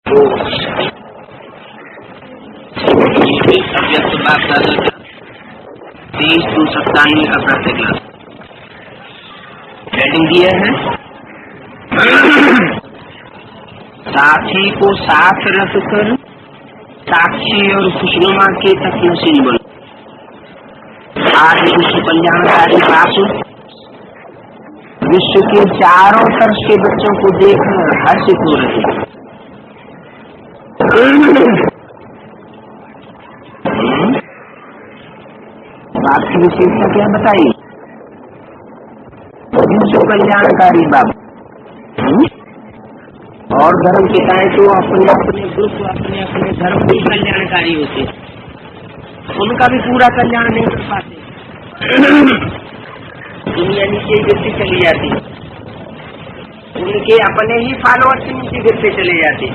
तो अव्यक्त बाप दादा का 2397 का प्रत्येक क्लास हेडिंग दिया है। साथी को साथ रख कर साक्षी और खुशनुमा के तक नसीब बनो। आज विश्व कल्याणकारी बाप विश्व के चारों तरफ के बच्चों को देख हर्षित हो रहे हैं। बाप की विशेषता क्या बताइए? विश्व कल्याणकारी बाप और धर्म पिताएं तो अपने अपने ग्रुप अपने अपने धर्म के कल्याणकारी होते, उनका भी पूरा कल्याण नहीं कर पाते। दुनिया नीचे गिरती चली जाती, उनके अपने ही फॉलोअर्स नीचे गिरते चले जाते,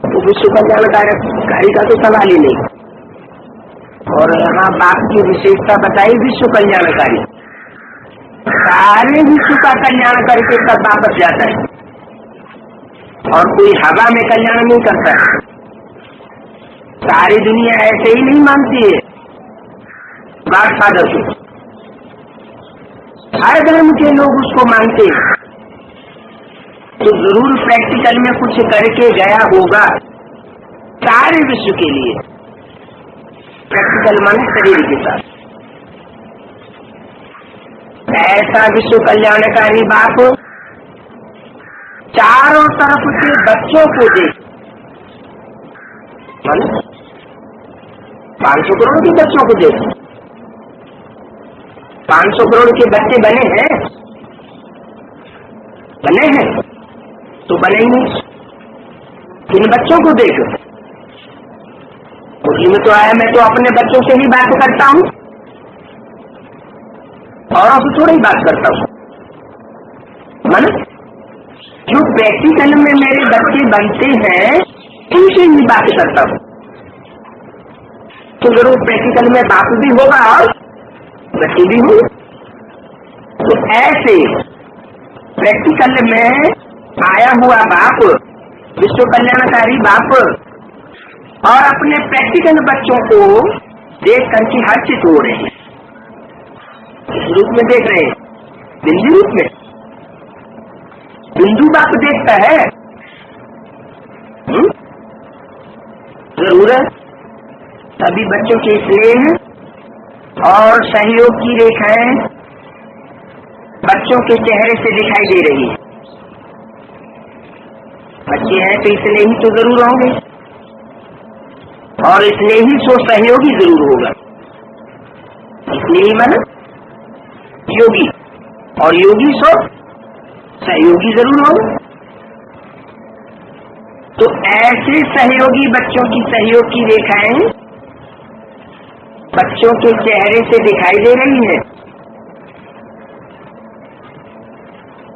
तो विश्व कल्याणकारी का तो सवाल ही नहीं। और यहाँ बाप की विशेषता बताई विश्व कल्याणकारी, सारे विश्व का कल्याण करके तब वापस जाता है और कोई हवा में कल्याण नहीं करता है। सारी दुनिया ऐसे ही नहीं मानती है गॉड फादर को, हर धर्म के लोग उसको मानते हैं, तो जरूर प्रैक्टिकल में कुछ करके गया होगा सारे विश्व के लिए। प्रैक्टिकल माने शरीर के साथ। ऐसा विश्व कल्याणकारी बाप चारों तरफ के बच्चों को दे, 500 करोड़ के बच्चों को दे। 500 करोड़ के बच्चे बने हैं, तो बने ही नहीं। किन बच्चों को देख? मुरली में तो आया मैं तो अपने बच्चों से ही बात करता हूँ, औरों से थोड़ी बात करता हूँ। माने जो प्रैक्टिकल में मेरे बच्चे बनते हैं उनसे ही बात करता हूँ, तो जरूर प्रैक्टिकल में बाप भी होगा और बच्चे भी होंगे। तो ऐसे प्रैक्टिकल में आया हुआ बाप, विश्व कल्याणकारी बाप, और अपने प्रैक्टिकल बच्चों को देख करके हर्षित हो रहे हैं। इस रूप में देख रहे हैं, बिंदु रूप में। बिंदु बाप देखता है जरूर है। सभी बच्चों के स्नेह और सहयोग की रेखाएं बच्चों के चेहरे से दिखाई दे रही है। बच्चे हैं तो इसलिए ही तो जरूर होंगे, और इसलिए ही सो सहयोगी जरूर होगा। इसलिए ही माना योगी, और योगी सो सहयोगी जरूर होगा। तो ऐसे सहयोगी बच्चों की सहयोग की रेखाएं बच्चों के चेहरे से दिखाई दे रही है।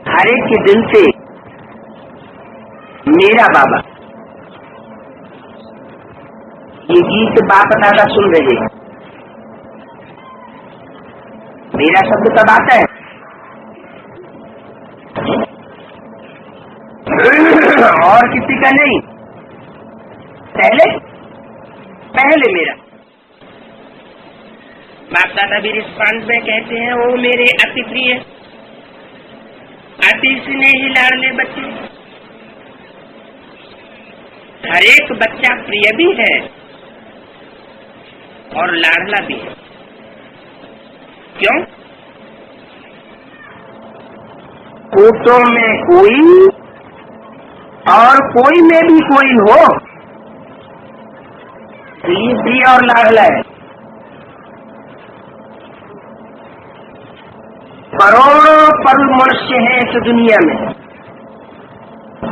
हर एक के दिल से मेरा बाबा, ये गीत बाप दादा सुन रहे हैं। मेरा शब्द कब आता है? और किसी का नहीं, पहले मेरा। बाप दादा भी रिस्पॉन्स में कहते हैं, वो मेरे अति प्रिय अति स्नेही लाडले बच्चे। हर एक बच्चा प्रिय भी है और लाडला भी है। क्यों? कोटों में कोई और कोई में भी कोई हो, ये प्रिय और लाडला है। करोड़ों पर मनुष्य हैं इस दुनिया में,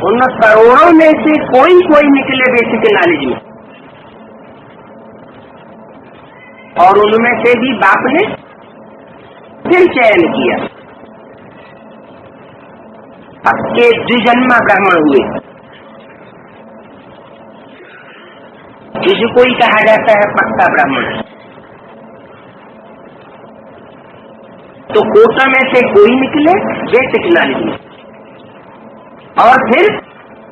उन करोड़ों में से कोई कोई निकले बेसिक नॉलेज में, और उनमें से भी बाप ने फिर चयन किया। पक्के द्विजन्मा ब्राह्मण हुए, जिसको ही कहा जाता है पक्का ब्राह्मण। तो कोटा में से कोई निकले बेसिक नॉलेज में, और फिर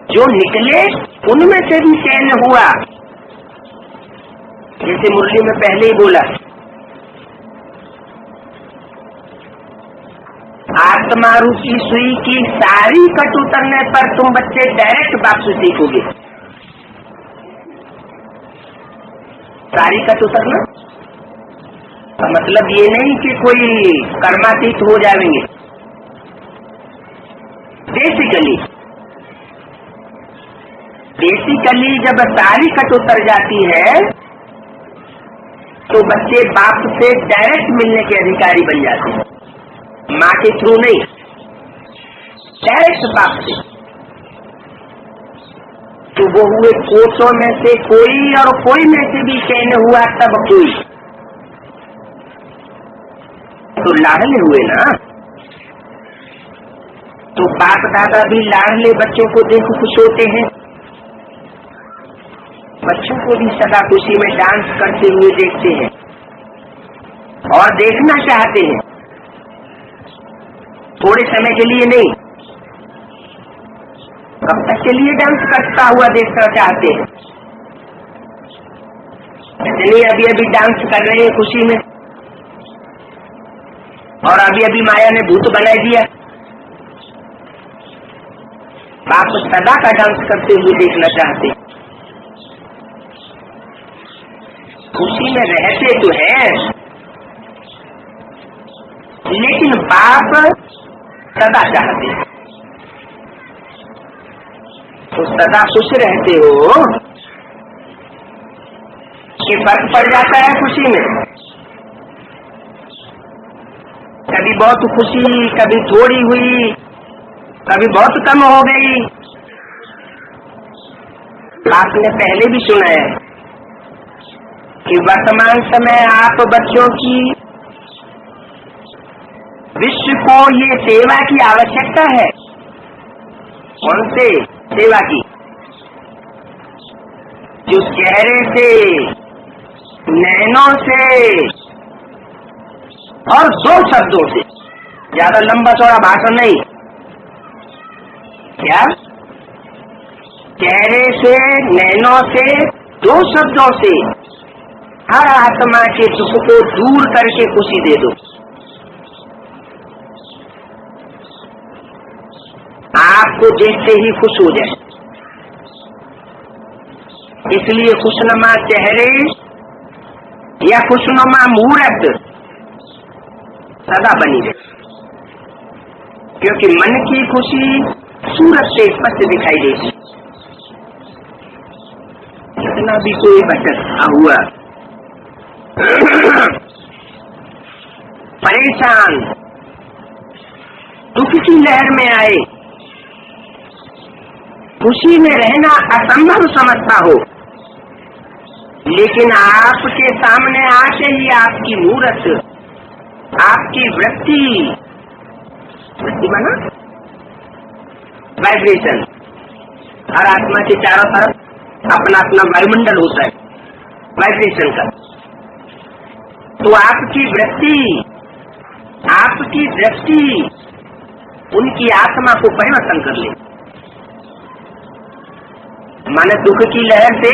जो निकले उनमें से भी चयन हुआ। जैसे मुरली में पहले ही बोला, आत्मा रूपी सुई की सारी कट उतरने पर तुम बच्चे डायरेक्ट बाप से सीखोगे। सारी कट उतरना का मतलब ये नहीं कि कोई कर्मातीत हो जाएंगे। बेसिकली जब सारी कट उतर जाती है तो बच्चे बाप से डायरेक्ट मिलने के अधिकारी बन जाते हैं, माँ के थ्रू नहीं, डायरेक्ट बाप से। तो वो हुए कोटों में से कोई और कोई में से भी चयन हुआ तब कोई, तो लाडले हुए ना। तो बाप दादा भी लाडले बच्चों को देख खुश होते हैं, बच्चों को भी सदा खुशी में डांस करते हुए देखते हैं और देखना चाहते हैं। थोड़े समय के लिए नहीं, कब तक के लिए डांस करता हुआ देखना चाहते हैं। इसलिए अभी अभी डांस कर रहे हैं खुशी में, और अभी अभी माया ने भूत बना दिया। बाप सदा का डांस करते हुए देखना चाहते, खुशी में रहते तो है, लेकिन बाप सदा चाहते हैं। तो सदा खुश रहते हो कि फर्क पड़ जाता है खुशी में। कभी बहुत खुशी, कभी थोड़ी हुई, कभी बहुत कम हो गई। आपने पहले भी सुना है कि वर्तमान समय आप बच्चों की विश्व को ये सेवा की आवश्यकता है। कौन से सेवा की? जो चेहरे से, नैनों से और 2 शब्दों से, ज्यादा लंबा चौड़ा भाषण नहीं, क्या चेहरे से, नैनों से, 2 शब्दों से हर आत्मा के दुख को दूर करके खुशी दे दो। आपको देखते ही खुश हो जाए। इसलिए खुशनुमा चेहरे या खुशनुमा मूर्त सदा बनी रहे, क्योंकि मन की खुशी सूरत से स्पष्ट दिखाई देती। कितना भी कोई भटका हुआ, परेशान, दुख की लहर में आए, खुशी में रहना असंभव समझता हो, लेकिन आपके सामने आके ही आपकी मूर्त, आपकी वृत्ति बना, वाइब्रेशन, हर आत्मा के चारों तरफ अपना अपना वायुमंडल होता है वाइब्रेशन का। तो आपकी वृत्ति, आपकी दृष्टि उनकी आत्मा को परिवर्तन कर ले, माने दुख की लहर से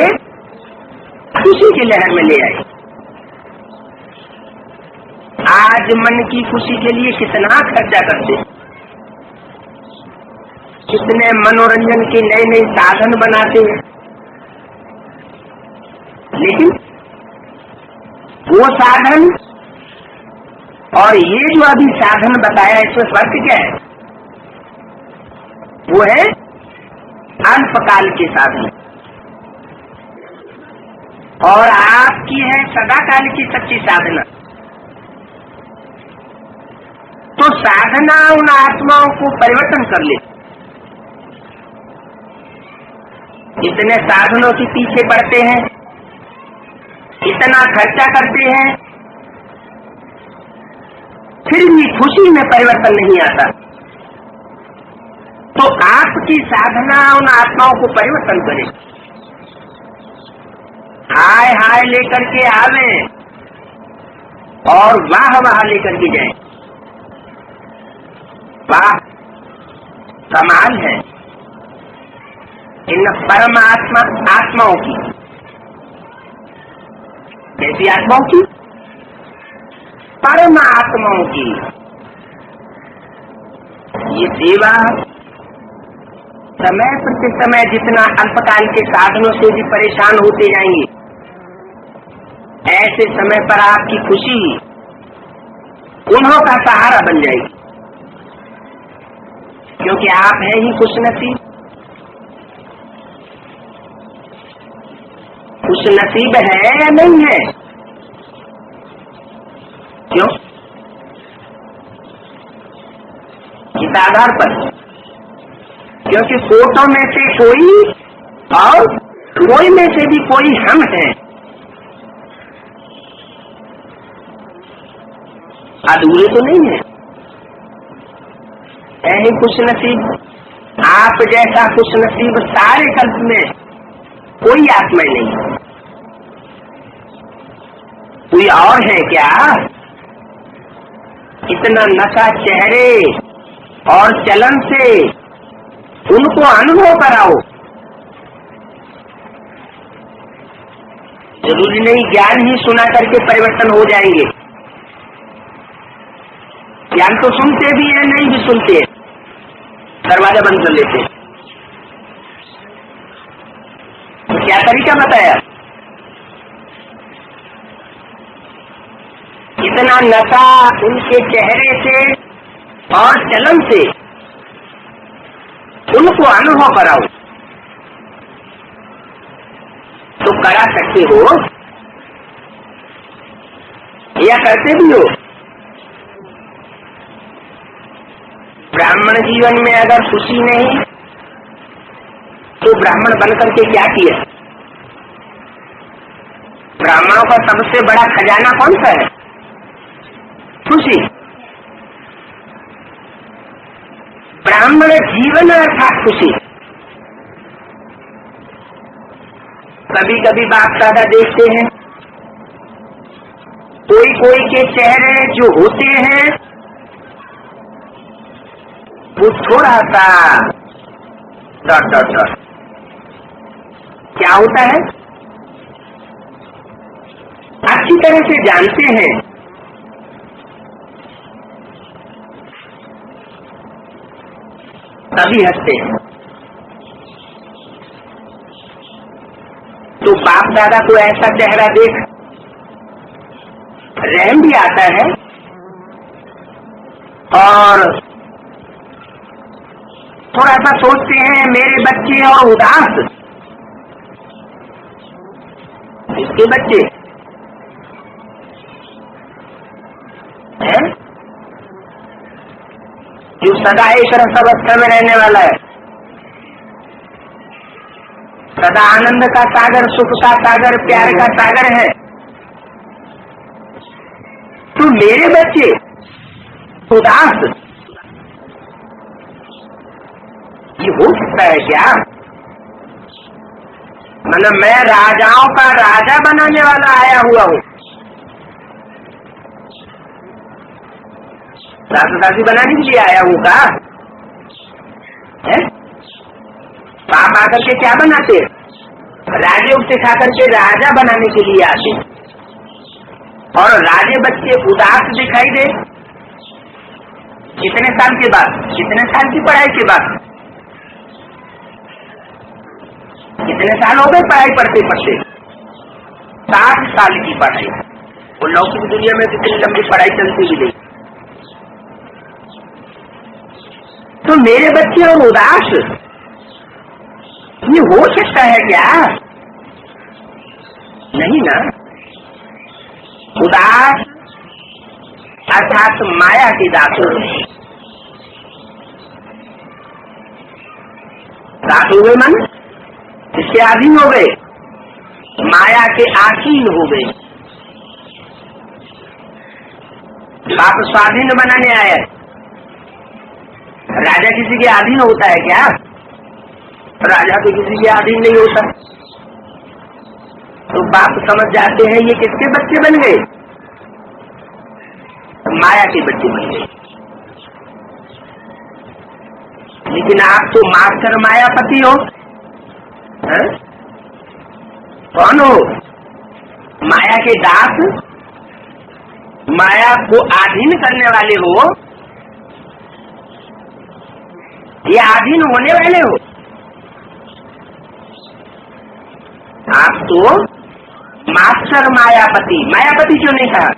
खुशी की लहर में ले आए। आज मन की खुशी के लिए कितना खर्चा करते, कितने मनोरंजन के नए नए साधन बनाते हैं, लेकिन वो साधन और ये जो अभी साधन बताया, इसमें फर्क क्या है? वो है अल्पकाल के साधन, और आपकी है सदाकाल की सच्ची साधना। तो साधना उन आत्माओं को परिवर्तन कर ले। इतने साधनों के पीछे पड़ते हैं, इतना खर्चा करते हैं, फिर भी खुशी में परिवर्तन नहीं आता। तो आपकी साधना उन आत्माओं को परिवर्तन करे, हाय हाय लेकर के आवे और वाह वाह लेकर के जाए। वाह, कमाल है। इन परमात्मा आत्माओं की। कैसी आत्माओं की? परमात्माओं की। ये सेवा समय प्रति समय जितना अल्पकाल के साधनों से भी परेशान होते जाएंगे, ऐसे समय पर आपकी खुशी उन्हों का सहारा बन जाएगी, क्योंकि आप हैं ही खुशनसीब। खुशनसीब है या नहीं है? क्यों? इस आधार पर, क्योंकि कोटों में से कोई और कोई में से भी कोई हम हैं, अधूरे तो नहीं है। ही खुशनसीब, आप जैसा खुशनसीब सारे कल्प में कोई आत्मा नहीं। कोई और है क्या? इतना नशा चेहरे और चलन से उनको अनुभव कराओ। जरूरी नहीं ज्ञान ही सुना करके परिवर्तन हो जाएंगे। ज्ञान तो सुनते भी हैं, नहीं भी सुनते, दरवाजा बंद कर लेते हैं। तो क्या तरीका बताया? इतना नशा उनके चेहरे से और चलन से उनको अनुभव कराओ। तो करा सकते हो या करते भी हो। ब्राह्मण जीवन में अगर खुशी नहीं तो ब्राह्मण बनकर के क्या किया? ब्राह्मणों का सबसे बड़ा खजाना कौन सा है? खुशी। ब्राह्मण जीवन अर्थात खुशी। कभी कभी बाप दादा देखते हैं, कोई कोई के चेहरे जो होते हैं वो थोड़ा सा डॉट डॉट डॉट। क्या होता है? अच्छी तरह से जानते हैं तभी हंसते हैं। तो बाप दादा को ऐसा चेहरा देख रहम भी आता है और थोड़ा सा सोचते हैं मेरे बच्चे और उदास, इसके बच्चे हैं जो सदा एक रस अवस्था में रहने वाला है, सदा आनंद का सागर, सुख का सागर, प्यार का सागर है। तो मेरे बच्चे उदास, ये हो सकता है क्या? मतलब मैं राजाओं का राजा बनाने वाला आया हुआ हूँ, दासी बनाने के लिए आया हूँ का? आप आकर के क्या बनाते? राजे सिखा करके राजा बनाने के लिए आते, और राजे बच्चे उदास दिखाई दे कितने साल के बाद? कितने साल की पढ़ाई के बाद? कितने साल हो गए पढ़ाई पढ़ते पढ़ते? 60 साल की पढ़ाई। वो लौकिक दुनिया में कितनी लंबी पढ़ाई चलती भी नहीं। तो मेरे बच्चे और उदास, ये हो सकता है क्या? नहीं ना। उदास अर्थात माया के दासुर, दास हो गए मन इसके अधीन हो गए, माया के आसीन हो गए। बाप स्वाधीन बनाने आया है। राजा किसी के अधीन होता है क्या? राजा तो किसी के अधीन नहीं होता। तो बाप समझ जाते हैं ये किसके बच्चे बन गए? माया के बच्चे बन गए। लेकिन आप तो मास्टर मायापति हो, है? कौन हो? माया के दास, माया को अधीन करने वाले हो या अधीन होने वाले हो? आप तो मास्टर मायापति, मायापति क्यों नहीं कहा?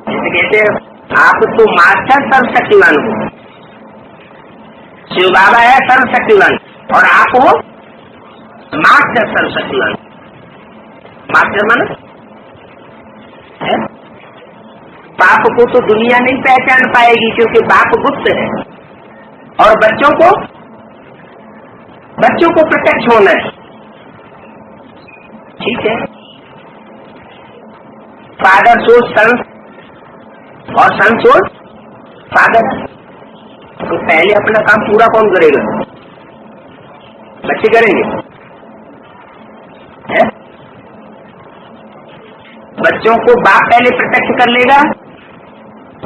जैसे कहते हैं आप तो मास्टर सर्वशक्तिवान हो, शिव बाबा है सर्वशक्तिवान और आप हो मास्टर सर्वशक्तिवान। मास्टर माना है? बाप को तो दुनिया नहीं पहचान पाएगी क्योंकि बाप गुप्त है, और बच्चों को प्रत्यक्ष होना है। ठीक है, फादर सोच सन और सन सोच फादर। तो पहले अपना काम पूरा कौन करेगा? बच्चे करेंगे है? बच्चों को बाप पहले प्रत्यक्ष कर लेगा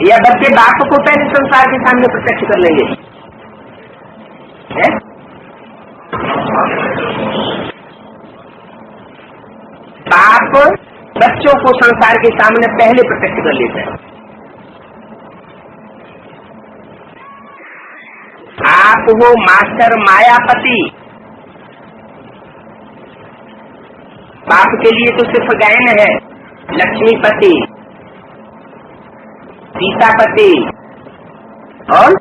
या बच्चे बाप को पहले संसार के सामने प्रत्यक्ष कर लेंगे? है? बाप बच्चों को संसार के सामने पहले प्रत्यक्ष कर लेता है। आप हो मास्टर मायापति। बाप के लिए तो सिर्फ गायन है, लक्ष्मीपति, सीतापति और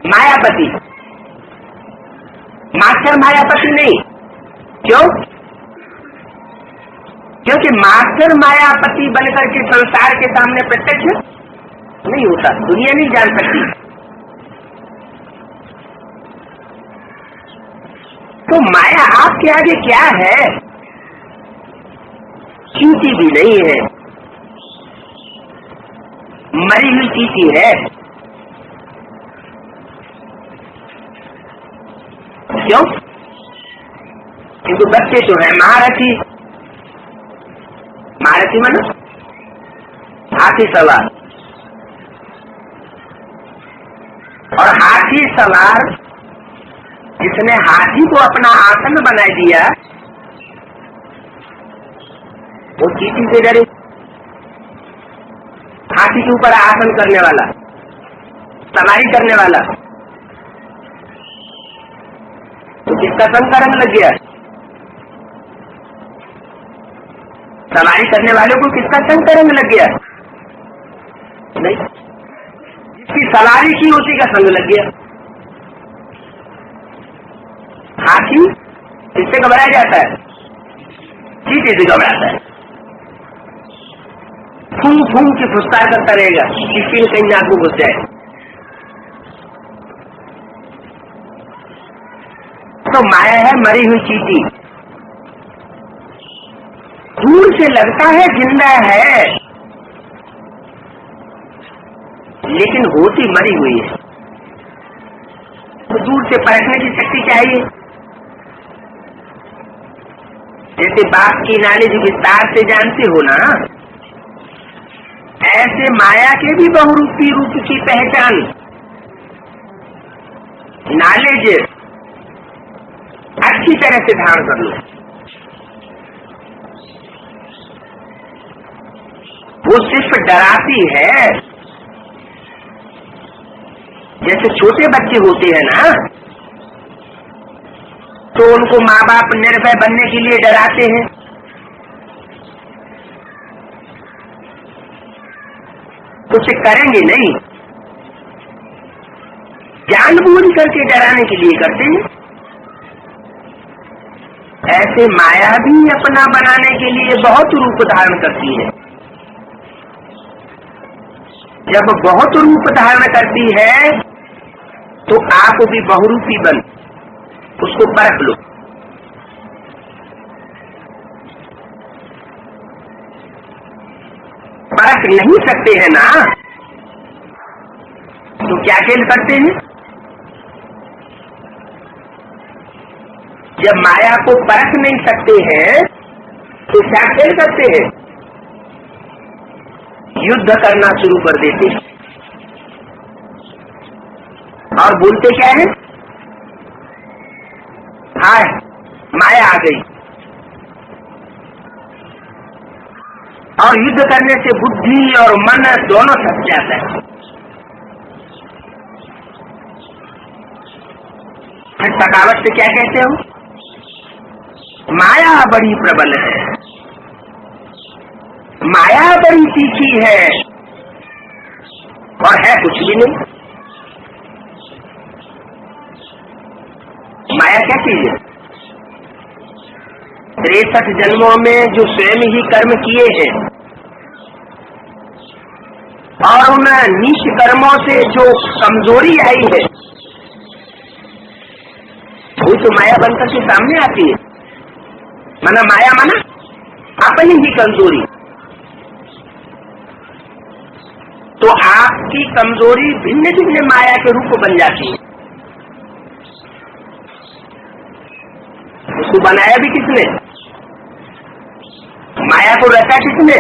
मायापति। मास्टर मायापति नहीं। क्यों? क्योंकि मास्टर मायापति बनकर के संसार के सामने प्रत्यक्ष नहीं होता, दुनिया नहीं जान सकती। तो माया आपके आगे क्या है? चींटी भी नहीं है, मरी हुई चींटी है। क्यों? किंतु बच्चे तो है महारथी। महारथी माना हाथी सवार, और हाथी सवार जिसने हाथी को अपना आसन बना दिया वो चींटी से डरे। हाथी के ऊपर आसन करने वाला, सवारी करने वाला, तो किसका संग का रंग लग गया? सवारी करने वाले को किसका संग का रंग लग गया? नहीं, जिसकी सवारी की उसी का संग लग गया। हाथी इससे घबराया जाता है, चींटी से घबराता है। फूंक फूंक के फुसकार करता रहेगा, किसी ने कहीं नाक को घुस जाए। तो माया है मरी हुई चींटी। दूर से लगता है जिंदा है, लेकिन होती मरी हुई है। तो दूर से परखने की शक्ति चाहिए। जैसे बाप की नॉलेज विस्तार से जानते हो ना, ऐसे माया के भी बहुरूपी रूप की पहचान नॉलेज अच्छी तरह से धारण कर लो। वो सिर्फ डराती है। जैसे छोटे बच्चे होते हैं ना, तो उनको माँ बाप निर्भय बनने के लिए डराते हैं। कुछ करेंगे नहीं, जानबूझ करके डराने के लिए करते हैं। ऐसे माया भी अपना बनाने के लिए बहुत रूप धारण करती है। जब बहुत रूप धारण करती है तो आप भी बहुरूपी बन उसको परख लो। परख नहीं सकते हैं ना, तो क्या खेल करते हैं? जब माया को परख नहीं सकते हैं तो क्या खेल करते हैं? युद्ध करना शुरू कर देते हैं। और बोलते क्या है? हाय माया आ गई। और युद्ध करने से बुद्धि और मन दोनों थक जाता है। फिर थकावट से क्या कहते हो? माया बड़ी प्रबल है, माया बड़ी तीखी है, और है कुछ भी नहीं। माया क्या चीज है? 63 जन्मों में जो स्वयं ही कर्म किए हैं और उन नीच कर्मों से जो कमजोरी आई है वो तो माया बनकर के सामने आती है। माया माना अपनी ही कमजोरी। तो आपकी कमजोरी भिन्न भिन्न माया के रूप बन जाती है। उसको बनाया भी किसने? माया को रचा किसने?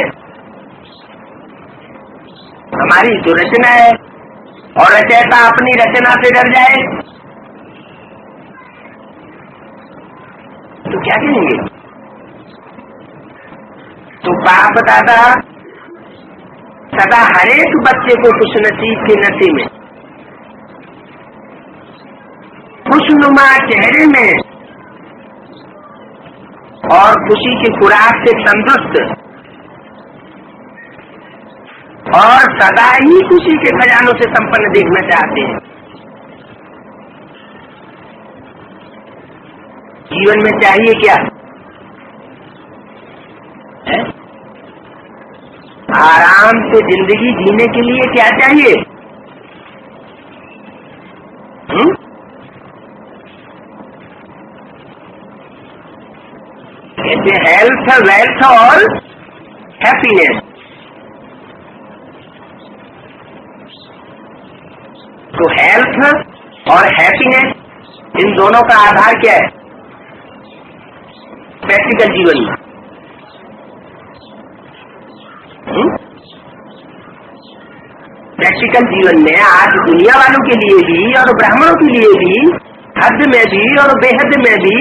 हमारी जो रचना है। और रचयिता अपनी रचना से डर जाए तो क्या कहेंगे? तो बाप दादा सदा हरेक बच्चे को खुश नसीब के नशे में, खुशनुमा चेहरे में और खुशी की खुराक से तंदुरुस्त और सदा ही खुशी के खजानों से संपन्न देखना चाहते हैं। जीवन में चाहिए क्या है? आराम से जिंदगी जीने के लिए क्या चाहिए? कहते हेल्थ, वेल्थ और हैप्पीनेस। तो हेल्थ और हैप्पीनेस इन दोनों का आधार क्या है? प्रैक्टिकल जीवन में। प्रैक्टिकल जीवन में आज दुनिया वालों के लिए भी और ब्राह्मणों के लिए भी, हद में भी और बेहद में भी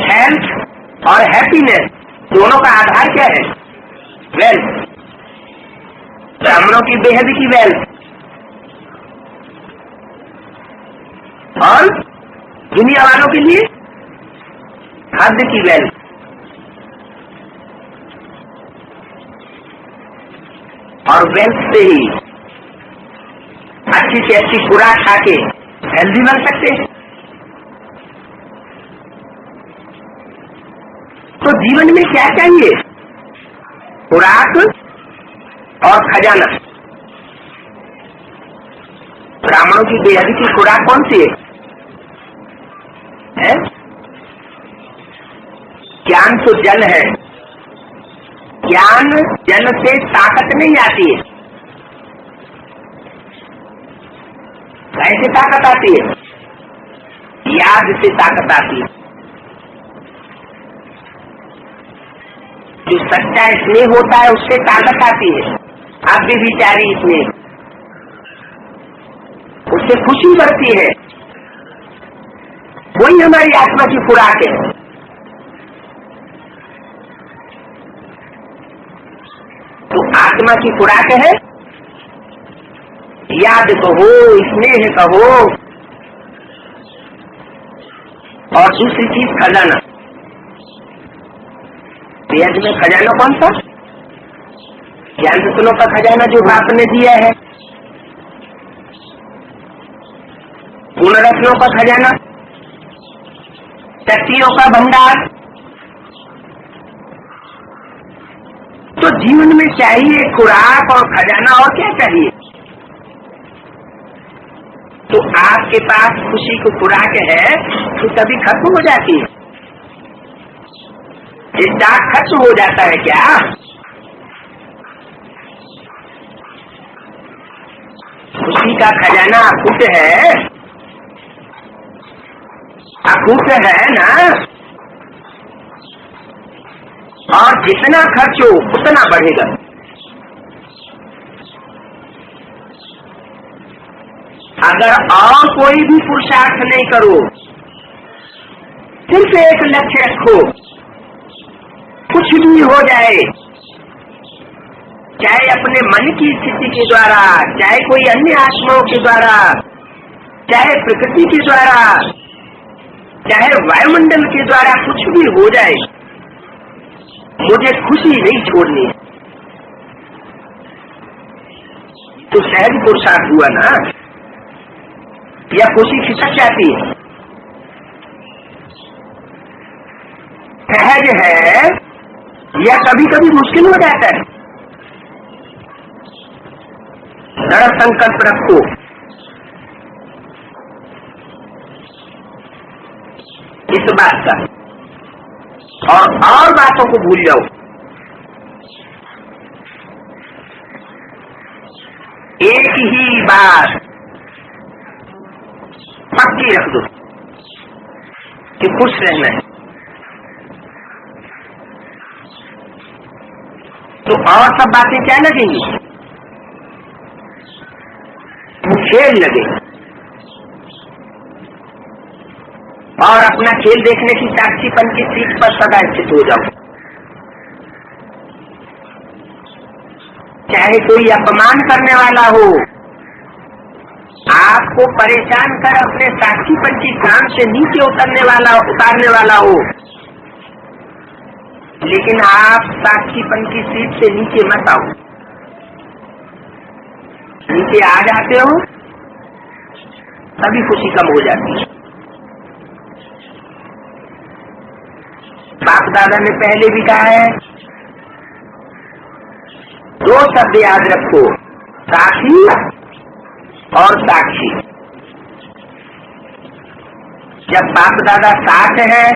हेल्थ और हैप्पीनेस दोनों का आधार क्या है? वेल्थ। ब्राह्मणों की बेहद की वेल्थ और दुनिया वालों के लिए हद की वेल्थ। और वेल्थ से ही अच्छी से अच्छी खुराक खा के हेल्दी बन सकते हैं। तो जीवन में क्या चाहिए? खुराक और खजाना। ब्राह्मणों की बेहद की खुराक कौन सी है? ज्ञान तो जल है। ज्ञान जल से ताकत नहीं आती है। कैसे ताकत आती है? याद से ताकत आती है। जो सच्चा स्नेह होता है उससे ताकत आती है। आप भी विचारी स्नेह, उससे खुशी बढ़ती है। वही हमारी आत्मा की खुराक है। तो आत्मा की खुराक है याद कहो, स्नेह कहो, और दूसरी चीज खजाना। वेद में खजाना कौन सा? ज्ञान रत्नों का खजाना जो बाप ने दिया है, गुण रत्नों का खजाना, शक्तियों का भंडार। तो जीवन में चाहिए खुराक और खजाना, और क्या चाहिए? तो आपके पास खुशी की खुराक है तो कभी खत्म हो जाती है। स्टॉक खत्म हो जाता है क्या? खुशी का खजाना अखूट है, अखूट है ना। और जितना खर्च हो उतना बढ़ेगा। अगर और कोई भी पुरुषार्थ नहीं करो, सिर्फ एक लक्ष्य रखो, कुछ भी हो जाए, चाहे अपने मन की स्थिति के द्वारा, चाहे कोई अन्य आत्माओं के द्वारा, चाहे प्रकृति के द्वारा, चाहे वायुमंडल के द्वारा, कुछ भी हो जाए, मुझे खुशी नहीं छोड़नी है। तो सहज पुरुषार्थ हुआ ना, या खुशी खिसक जाती है। सहज है या कभी कभी मुश्किल हो जाता है। दृढ़ संकल्प रखो, इस बात का, और बातों को भूल जाओ। एक ही बात पक्की रख दो कि खुश रहना है। तो और सब बातें क्या लगेंगी? खेल लगे। और अपना खेल देखने की साक्षीपन की सीट पर सदा स्थित हो जाओ। चाहे कोई अपमान करने वाला हो, आपको परेशान कर अपने साक्षीपन की काम से नीचे उतारने वाला हो, लेकिन आप साक्षीपन की सीट से नीचे मत आओ। नीचे आ जाते हो तभी खुशी कम हो जाती है। बाप दादा ने पहले भी कहा है, दो शब्द याद रखो, साक्षी और साक्षी। जब बाप दादा साथ है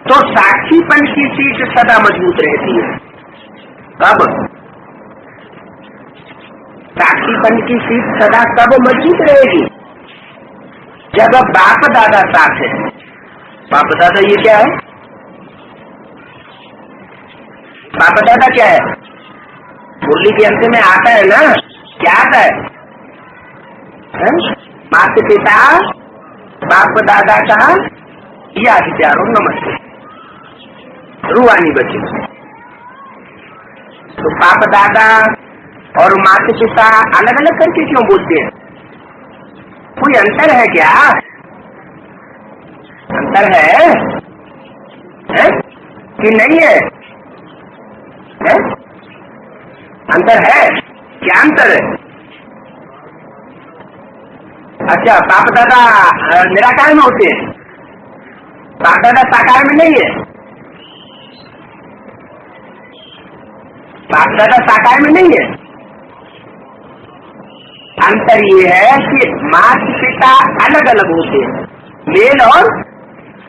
तो साक्षीपन की सीट सदा मजबूत रहती है। कब? साक्षीपन की सीट सदा कब मजबूत रहेगी? जब बाप दादा साथ है। बाप दादा ये क्या है? बाप दादा क्या है? मुरली के अंत में आता है ना, क्या आता है? माता पिता बाप दादा का याद प्यारो नमस्ते, रूहानी बच्चे। तो बाप दादा और माता पिता अलग अलग करके क्यों बोलते हैं? कोई अंतर है क्या? अंतर है कि नहीं है? अंतर है? क्या अंतर है? अच्छा, बाप दादा निराकार में होते हैं, बाप दादा साकार में नहीं है। बाप दादा साकार में नहीं है। अंतर ये है कि माता पिता अलग अलग होते हैं, मेल और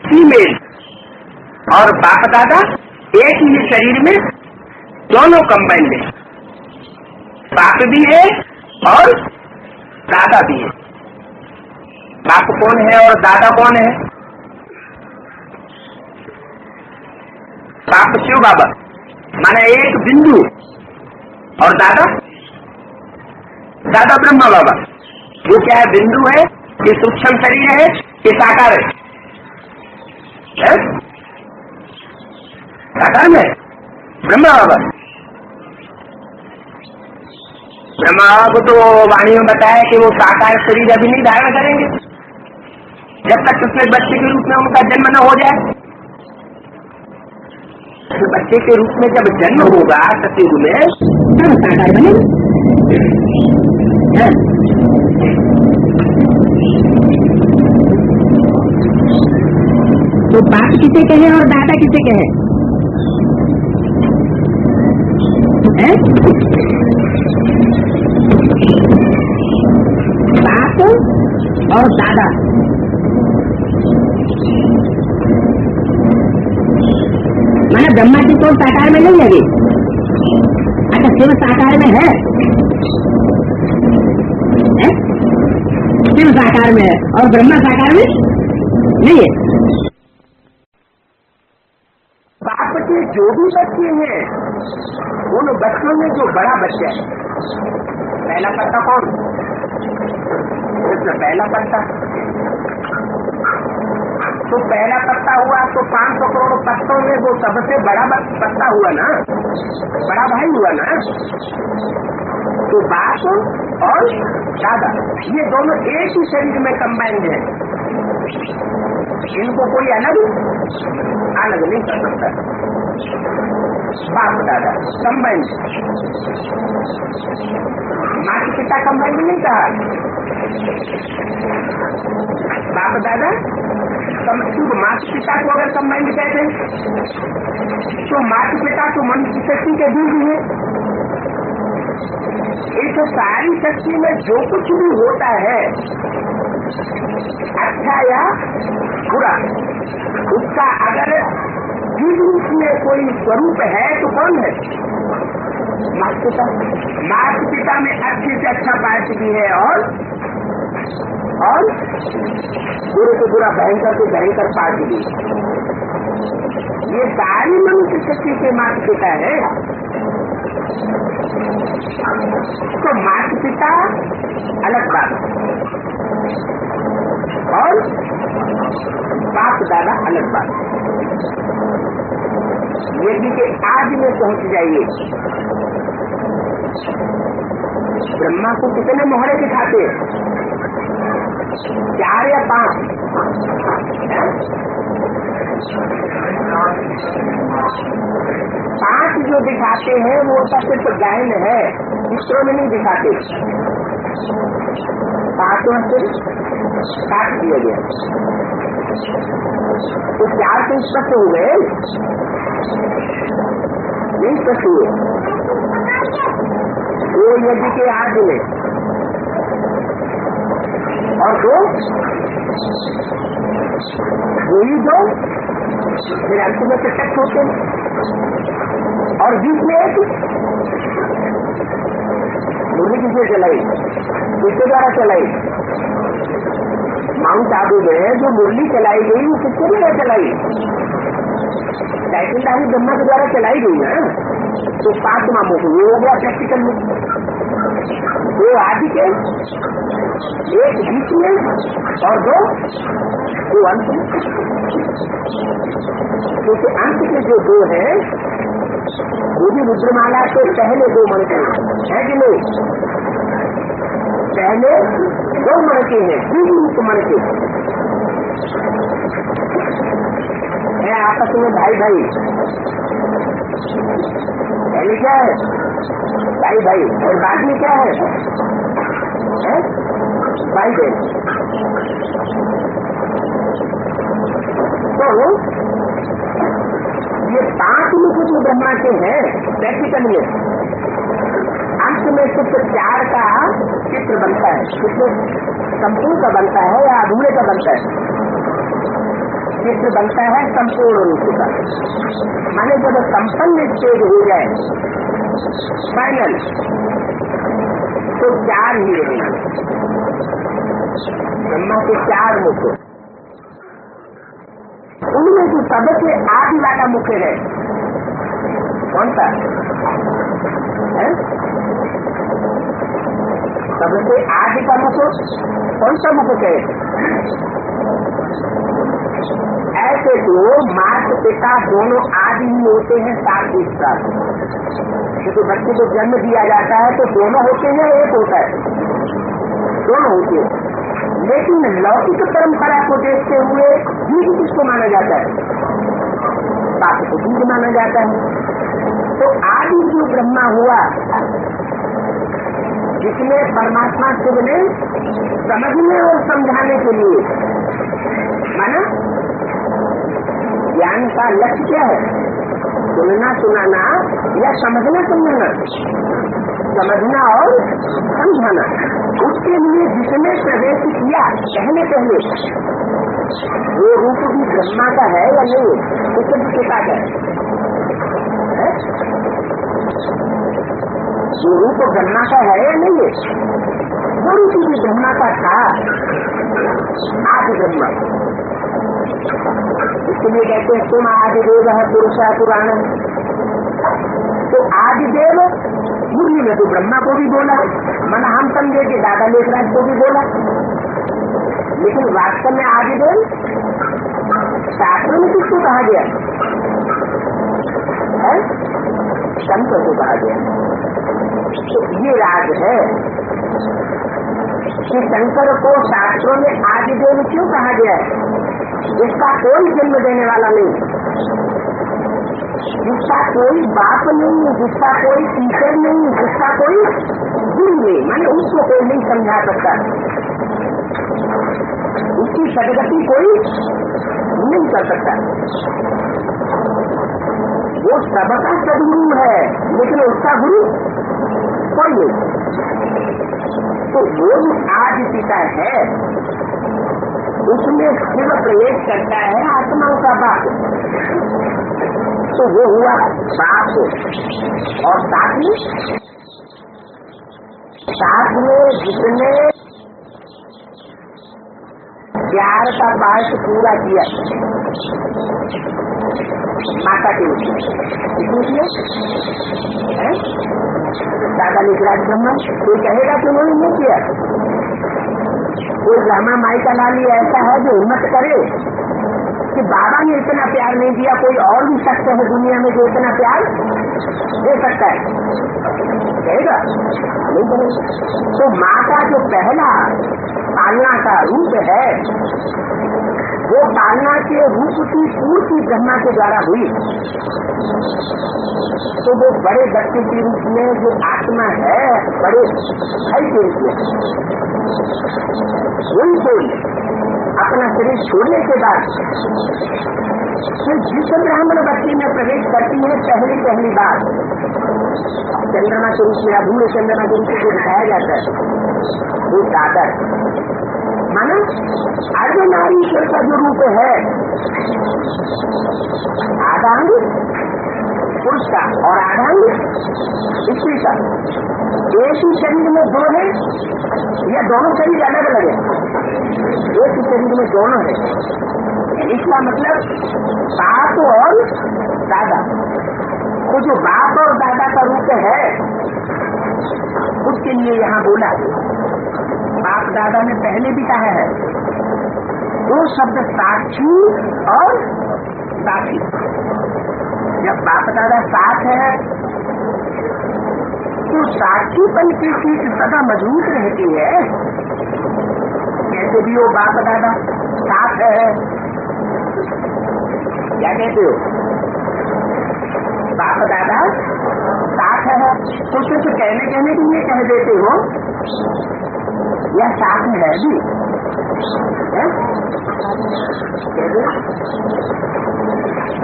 फीमेल, और बाप दादा एक ही शरीर में दोनों कंबाइंड है। बाप भी है और दादा भी है। बाप कौन है और दादा कौन है? बाप शिव बाबा माने एक बिंदु, और दादा ब्रह्मा बाबा। वो क्या है? बिंदु है कि सूक्ष्म शरीर है कि साकार है? साकार में ब्रह्मा बाबा। ब्रह्मा बाबा को तो वाणी में बताया कि वो साकार शरीर अभी नहीं धारण करेंगे जब तक उसमें बच्चे के रूप में उनका जन्म न हो जाए। तो बच्चे के रूप में जब जन्म होगा सतयुग में तब साकार बनेगा। तो बाप किसे कहे और दादा किसे कहे? बाप और दादा माने ब्रह्मा जी तो साकार में नहीं है। अच्छा, शिव साकार में है? शिव साकार में है और ब्रह्मा साकार में नहीं है। बाप के जो भी बच्चे हैं उन बच्चों में जो बड़ा बच्चा है, पहला करता कौन? इसमें पहला पत्ता, तो पहला पत्ता हुआ तो 500 करोड़ पत्तों में वो सबसे बड़ा पत्ता हुआ ना, बड़ा भाई हुआ ना। तो बाप और दादा ये दोनों एक ही शरीर में कंबाइंड है, इनको कोई अलग नहीं कर सकता। बाप दादा कंबाइंड, माता पिता कंबाइंड नहीं कहा, बाप दादा क्योंकि माता पिता को अगर कंबाइंड कहते तो माता पिता तो मनुष्य शक्ति के बीज है। इस सारी शक्ति में जो कुछ भी होता है अच्छा या बुरा, उसका अगर जीव रूप में कोई स्वरूप है तो कौन है? माता पिता। माता पिता में अच्छे से अच्छा पार्ट भी है और बुरे से बुरा भयंकर से भयंकर पार्ट भी। ये सारी मनुष्य शक्ति के माता पिता है। तो माता पिता अलग बात और बाप दादा अलग बात। यदि के आज में पहुंच जाइए, ब्रह्मा को कितने मोहरे दिखाते? 4 या 5? 5 जो दिखाते हैं वो सिर्फ गायन है, चित्रों में नहीं दिखाते। 5वां से काट दिया गया तो 4 तो स्पष्ट हो गए, नहीं स्पष्ट हुए। वो यदि के आज में और 2 वही 2 फिर अंत में प्रत्यक्ष होते हैं और बीच में एक मुरली किसने चलाई? किसके द्वारा चलाई? माउंट आबू में जो मुरली चलाई गई वो किसके द्वारा चलाई? टाइटलधारी ब्रह्मा के द्वारा चलाई गई ना। तो 5वां मुख ये हो गया प्रैक्टिकल मुख। 2 आदि के, 1 बीच में और 2 अंत में। क्योंकि अंत के जो 2 है वो भी रुद्रमाला के पहले 2 मणके है कि नहीं? पहले 2 मणके हैं, बीज मणके है आपस में भाई भाई। पहले क्या है? भाई भाई और बाद में क्या है? भाई बहन। तो ये 5 मुख जो ब्रह्मा के हैं प्रैक्टिकल में, अंत में सिर्फ 4 का चित्र बनता है। चित्र संपूर्ण का बनता है या अधूरे का बनता है? चित्र बनता है संपूर्ण रूप का। माने जब संपन्न स्टेज हो जाए फाइनल तो 4 ही रहेंगे। ब्रह्मा के 4 मुख, उनमें जो सबसे आदि वाला मुख है कौन सा है? सबसे आदि का मुख कौन सा मुख है? ऐसे तो माता पिता दोनों आदि ही होते हैं साथ ही साथ। क्योंकि बच्चे को जन्म दिया जाता है तो दोनों होते हैं, एक होता है, दोनों होते हैं। लेकिन लौकिक परंपरा को देखते हुए बीज किसको माना जाता है? बाप को बीज माना जाता है। तो आदि जो ब्रह्मा हुआ जिसमें परमात्मा शिव ने समझने और समझाने के लिए माना। ज्ञान का लक्ष्य क्या है? सुनना सुनाना या समझना समझाना? समझना और समझाना। उसके लिए जिसने प्रवेश किया पहले वो रूप भी ब्रह्मा का है या नहीं? उसके पिता का है? वो रूप ब्रह्मा का है या नहीं है? वो रूप भी ब्रह्मा का था, आदि ब्रह्मा। इसलिए कहते हैं तुम आदिदेव है पुरुषा पुराण। तो आदिदेव मुरली में तो ब्रह्मा को भी बोला, मन हम समझे कि दादा लेखराज को भी बोला, लेकिन वास्तव में आदिदेव शास्त्र में किसको कहा गया है? शंकर को कहा गया। तो ये राज है कि शंकर को शास्त्रों में आदिदेव क्यों कहा गया है? जिसका कोई जन्म देने वाला नहीं, जिसका कोई बाप नहीं, जिसका कोई टीचर नहीं, जिसका कोई गुरु नहीं, माने उसको कोई नहीं समझा सकता, उसकी सदगति कोई नहीं कर सकता। वो सबका सदगुरु है, लेकिन उसका गुरु कोई नहीं। तो वो जो आज पिता है उसमें शिव प्रवेश करता है आत्माओं का बाप, तो वो हुआ बाप। और साथ में जिसने प्यार का पाठ पूरा किया माता के रूप में, दादा लेखराज ब्रह्मा, कोई कहेगा कि उन्होंने नहीं किया? कोई ब्रह्मा माई का लाल ऐसा है जो हिम्मत करे कि बाबा ने इतना प्यार नहीं दिया, कोई और भी शख्स है दुनिया में जो इतना प्यार दे सकता है? कहेगा नहीं करेगा। तो माँ का जो पहला पालना का रूप है वो पालना के रूप की पूर्ति ब्रह्मा के द्वारा हुई। तो वो बड़े बच्चे के रूप में जो आत्मा है, बड़े भाई के रूप में वही कोई अपना शरीर छोड़ने के बाद फिर जिस ब्राह्मण बच्चे में प्रवेश करती है पहली बार चंद्रमा के रूप में, अधूरे चंद्रमा के रूप में जो दिखाया जाता है वो दादर माना अर्धनारीश्वर का जो रूप है, आधांग पुरुष का और आधांग स्त्री का, एक ही शरीर में दो है या दोनों शरीर अलग अलग है? एक ही शरीर में दोनों है। इसका मतलब बाप और दादा। तो जो बाप और दादा का रूप है उसके लिए यहाँ बोला, बाप दादा ने पहले भी कहा है दो शब्द साक्षी और साक्षी। जब बाप दादा साथ है तो साक्षीपन की चीज सदा मजबूत रहती है। कैसे भी वो बाप दादा साथ है, क्या कहते हो? बाप दादा साथ है तो सिर्फ कहने के लिए कह देते हो या साथ में है भी?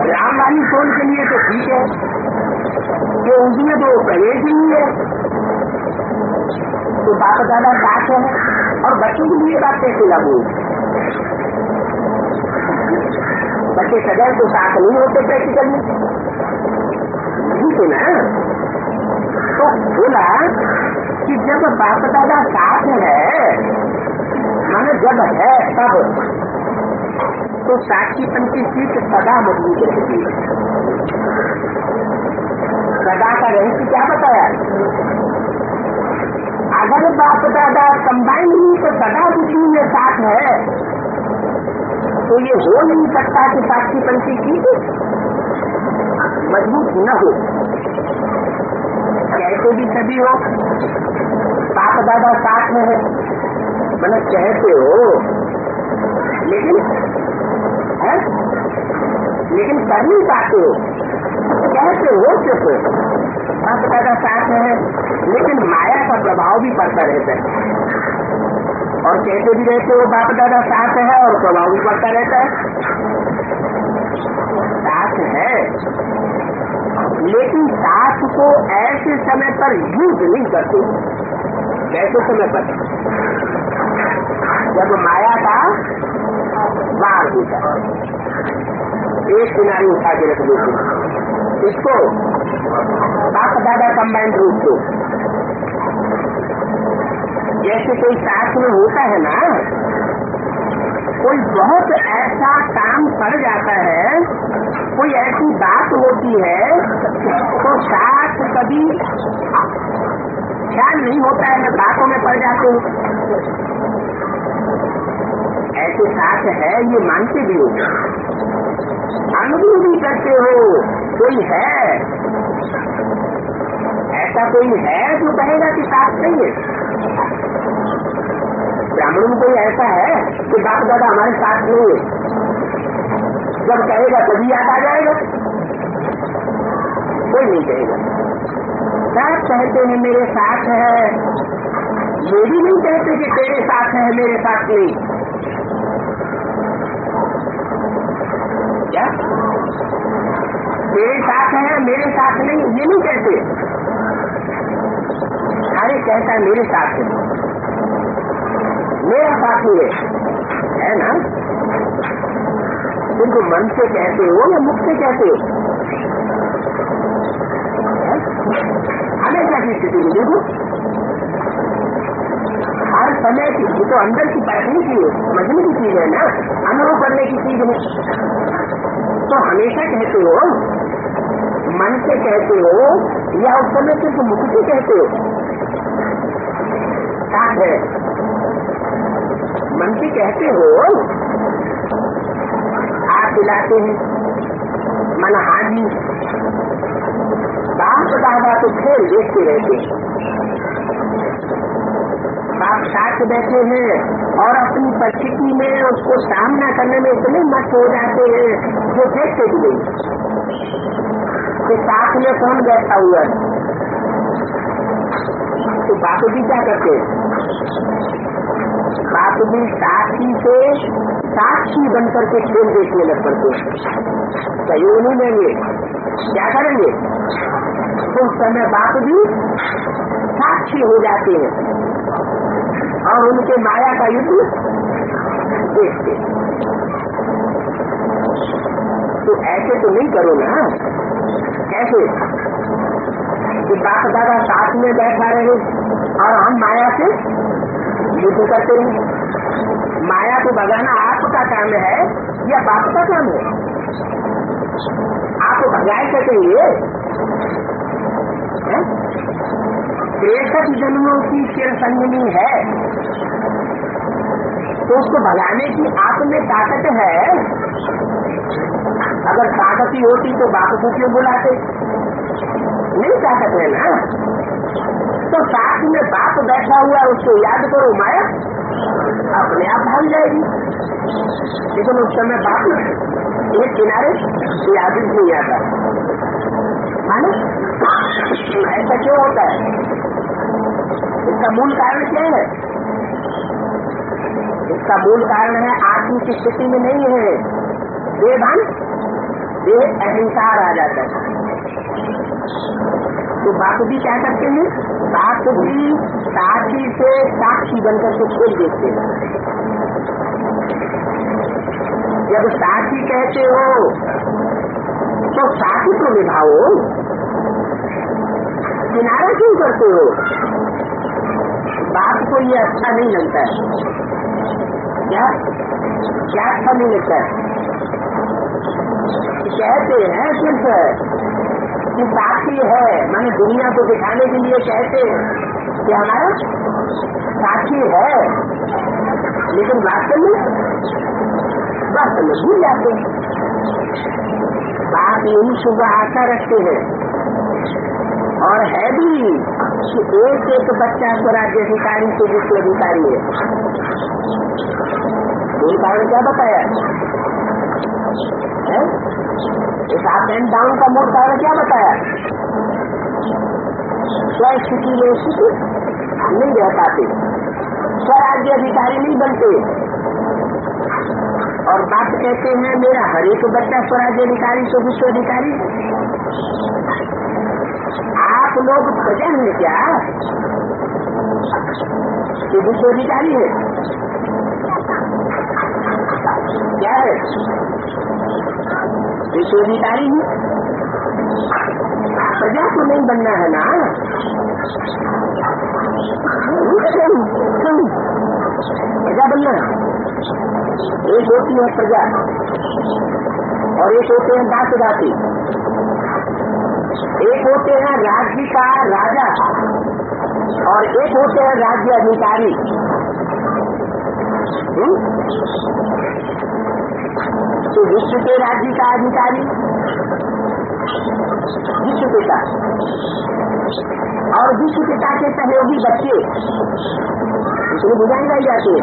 राम वाली सोल के लिए तो ठीक है कि उसमें तो प्रवेश ही नहीं है, तो बाप दादा साथ है। और बच्चों के लिए बात कैसे लागू? बच्चे सदैव तो साथ नहीं होते प्रैक्टिकल में, नहीं तो ना। तो बोला कि जब बाप दादा साथ है, माने जब है तब, तो साक्षीपन की सीट सदा मजबूत रहती है। सदा का रहस्य क्या बताया? अगर बाप दादा कंबाइंड हुई तो सदा किसी में साथ है, तो ये हो नहीं सकता कि साक्षीपन की सीट मजबूत न हो। कैसे भी सभी हो, बाप दादा साथ में है, मतलब कहते हो लेकिन कर नहीं पाते हो। कहते हो सिर्फ बाप दादा साथ है, लेकिन माया का प्रभाव भी पड़ता रहता है। और कहते भी रहते हो बाप दादा साथ है और प्रभाव भी पड़ता रहता है। साथ है, लेकिन साथ को ऐसे समय पर यूज नहीं करते। कैसे समय पर? जब माया का वार होता है। एक किनारे उठा के रख देते इसको बाप दादा कंबाइंड रूप को। जैसे कोई साथ में होता है ना, कोई बहुत ऐसा काम पड़ जाता है, कोई ऐसी बात होती है तो साथ कभी ख्याल ज्ञान नहीं होता है, बातों में पड़ जाते हो। ऐसे साथ है ये मानते भी हो, अनुभव भी करते हो। कोई है ऐसा, कोई है जो कहेगा कि साथ नहीं है? ब्राह्मणों में कोई ऐसा है कि बाप दादा हमारे साथ नहीं है? जब कहेगा तभी याद आ जाएगा? कोई नहीं कहेगा। सब कहते हैं मेरे साथ है, ये भी नहीं कहते कि तेरे साथ है मेरे साथ नहीं। क्या तेरे साथ है मेरे साथ नहीं, ये नहीं कहते। अरे कहता है मेरे साथ है, मेरा साथी है ना? तुमको मन से कहते हो या मुख से कहते हो? हमेशा की स्थिति में देखो, हर समय की, ये तो अंदर की बैठने की समझने की चीज है ना, अनुभव करने की चीज है। तो हमेशा कहते हो, मन से कहते हो या उस समय सिर्फ मुख से कहते हो? साथ है मन से कहते हो, हाथ हिलाते हैं, मन हाजी, बाप दादा तो खेल देखते रहते हैं। बाप साथ बैठे हैं और अपनी परिस्थिति में उसको सामना करने में इतने मस्त हो जाते हैं जो देखते भी नहीं कि साथ में कौन बैठा हुआ है। तो बाप भी क्या करते हैं? बाप भी साक्षी से साक्षी बनकर के खेल देखने लग पड़ते हैं। सहयोग नहीं लेंगे, क्या करेंगे? तो उस समय बाप भी साक्षी हो जाते हैं और उनके माया का युद्ध देखते। तो ऐसे तो नहीं करो ना। कैसे कि बाप दादा साथ में बैठा रहे और हम माया से युद्ध करते हैं? माया को भगाना आपका काम है या बाप का काम है? आप भगाए सकेंगे? 63 जन्मों की चिर संगनी है तो उसको भगाने की आप में ताकत है। अगर ताकत ही होती तो बाप को क्यों बुलाते? नहीं ताकत है ना। तो साथ में बाप बैठा हुआ उसको याद करो, माया अपने आप भाग जाएगी। लेकिन उस समय बाप एक किनारे याद ही नहीं आता। मानो ऐसा क्यों होता है? इसका मूल कारण क्या है? इसका मूल कारण है आत्म की स्थिति में नहीं है, देहभान, देह अहंकार आ जाता है। तो बाप भी क्या करते हैं? बाप भी साक्षी से साक्षी बनकर के खेल देखते हैं। जब साक्षी कहते हो तो साक्षी को निभाओ, किनारा क्यों करते हो? बाप को ये अच्छा नहीं लगता है। क्या क्या अच्छा नहीं लगता है? कहते हैं सिर्फ कि साक्षी है, मैंने दुनिया को दिखाने के लिए कहते हैं कि हमारा साक्षी है, लेकिन वास्तव में भूल जाते हैं। बाप यही शुभ आशा रखते हैं और है भी कि एक एक बच्चा स्वराज्य अधिकारी से विश्व अधिकारी है। मूल कारण क्या बताया है? इस अप एंड डाउन का मूल कारण क्या बताया? स्व स्थिति में स्थिति नहीं रह पाते, स्वराज्य अधिकारी नहीं बनते। और बात कहते हैं मेरा हर एक बच्चा स्वराज्य अधिकारी तो विश्व अधिकारी। आप लोग प्रजा हैं क्या कि विश्व अधिकारी है? क्या है? विश्व अधिकारी है। प्रजा को नहीं बनना है ना। प्रजा बनना है। एक होती है प्रजा और एक होते हैं दास दासी। एक होते हैं राज्य का राजा और एक होते हैं राज्य अधिकारी। तो विश्व के राज्य का अधिकारी विश्व पिता, और विश्व पिता के सहयोगी बच्चे इसमें बुझाई लाई जाती है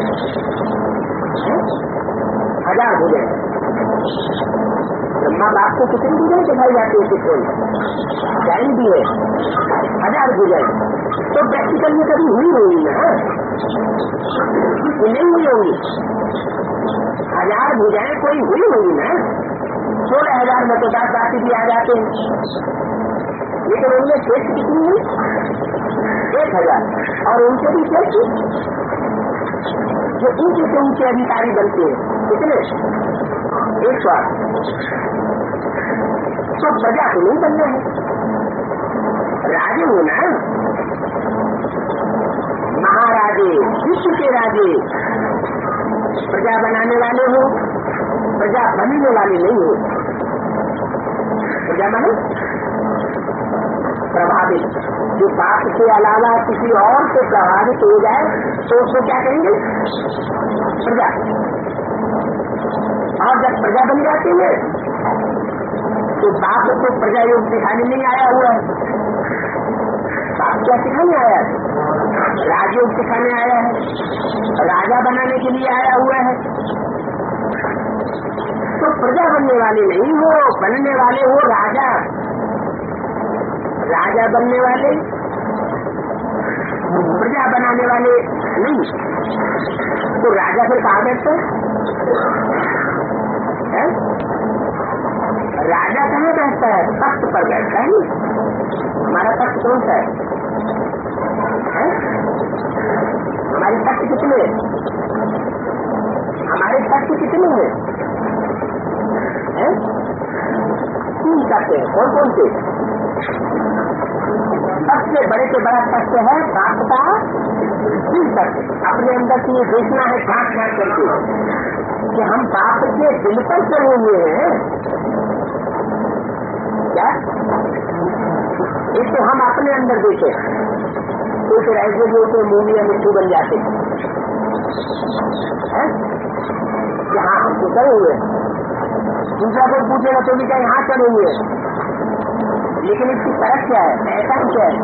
1000 भुजाएं। ब्रह्मा बाप को कितनी भुजाएं दिखाई जाती है? कितने टाइम भी है 1000 भुजाएं। तो प्रैक्टिकल में कभी हुई होंगी ना, नहीं हुई होंगी। 1000 भुजाएं कोई हुई होंगी ना। 16,000 में तो 10 बाकी भी आ जाते हैं, लेकिन उनमें श्रेष्ठ कितनी हुई? 1000। और उनसे भी श्रेष्ठ जो ऊंचे से ऊंचे अधिकारी बनते हैं कितने? 108। तो प्रजा को नहीं बनना है, राजे होना, महाराजे, विश्व के राजे। प्रजा बनाने वाले हो, प्रजा बनने वाले नहीं हो। प्रजा माने प्रभावित, जो पाप के अलावा किसी और से प्रभावित हो जाए तो उसको क्या कहेंगे? प्रजा। और जब प्रजा बन जाती है तो बाप को प्रजा योग सिखाने नहीं आया हुआ है। बाप क्या सिखाने आया है? राजयोग सिखाने आया है, राजा बनाने के लिए आया हुआ है। तो प्रजा बनने वाले नहीं हो, बनने वाले हो राजा। राजा बनने वाले, प्रजा बनाने वाले नहीं। तो राजा फिर कहाँ बैठते हैं? राजा कहाँ बैठता है? तख्त पर बैठता है। हमारा तख्त कौन सा है? हमारे तख्त कितने? हमारे तख्त कितने हैं? 3 तख्त हैं। कौन कौन से? सबसे बड़े से बड़ा तत्व है बाप का दिल तत्व। अपने अंदर से ये देखना है घाट घाट करके कि हम बाप के दिल पर चले हुए हैं क्या? एक तो हम अपने अंदर देखे तो फिर ऐसे जो तो मूवी या मिट्टू बन जाते हैं यहाँ हम तो चले हुए। दूसरा कोई पूछेगा तो भी क्या यहाँ चले हुए, लेकिन इसकी फर्क क्या है? पहचान क्या है?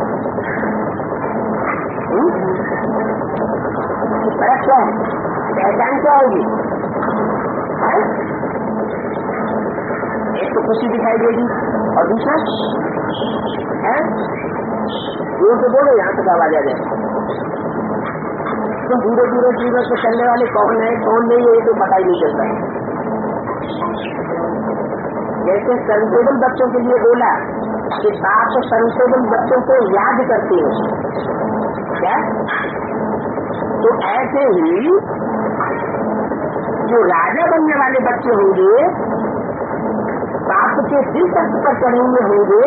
इसकी फर्क क्या है? पहचान क्या होगी? एक तो खुशी दिखाई देगी और दूसरा है दूर से बोलो, यहाँ तक आवाज आ जाए। तो धीरे धीरे जीवन से चलने वाले कौन है कौन नहीं है ये तो पता ही नहीं चलता। जैसे संशोधन बच्चों के लिए बोला कि बाप संशोधन बच्चों को याद करते हैं क्या, तो ऐसे ही जो राजा बनने वाले बच्चे होंगे बाप के दिल तक पर चढ़े हुए होंगे,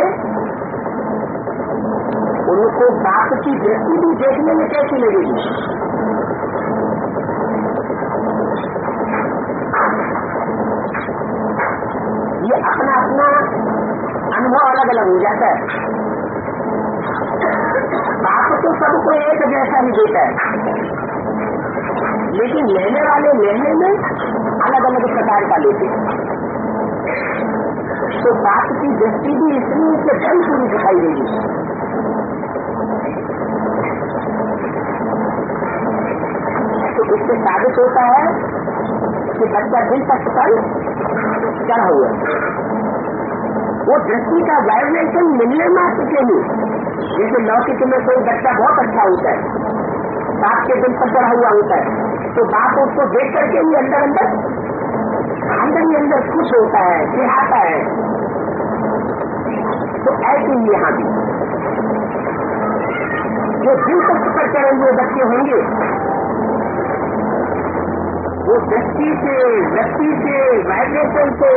उनको बाप की दृष्टि भी देखने में कैसी लगेगी? ये अपना अपना अनुभव अलग अलग हो जाता है। बाप तो सबको एक जैसा ही देता है, लेकिन लेने वाले लेने में अलग अलग प्रकार का लेते हैं। तो बाप की दृष्टि भी इसलिए से बड़ी पूरी दिखाई देगी। तो इससे साबित होता है कि बच्चा दिल तक पर चढ़ा हुआ है। वो दृष्टि का वाइब्रेशन मिलने मात्र के लिए, जैसे लौकिक में कोई बच्चा बहुत अच्छा होता है, बाप के दिल पर चढ़ा हुआ होता है, तो बाप उसको देख करके ही अंदर अंदर ही अंदर खुश होता है, चिढ़ाता है। तो ऐसे ही यहाँ भी जो दिल तक पर चढ़े हुए बच्चे होंगे वो दृष्टि से, व्यक्ति से, वाइब्रेशन से,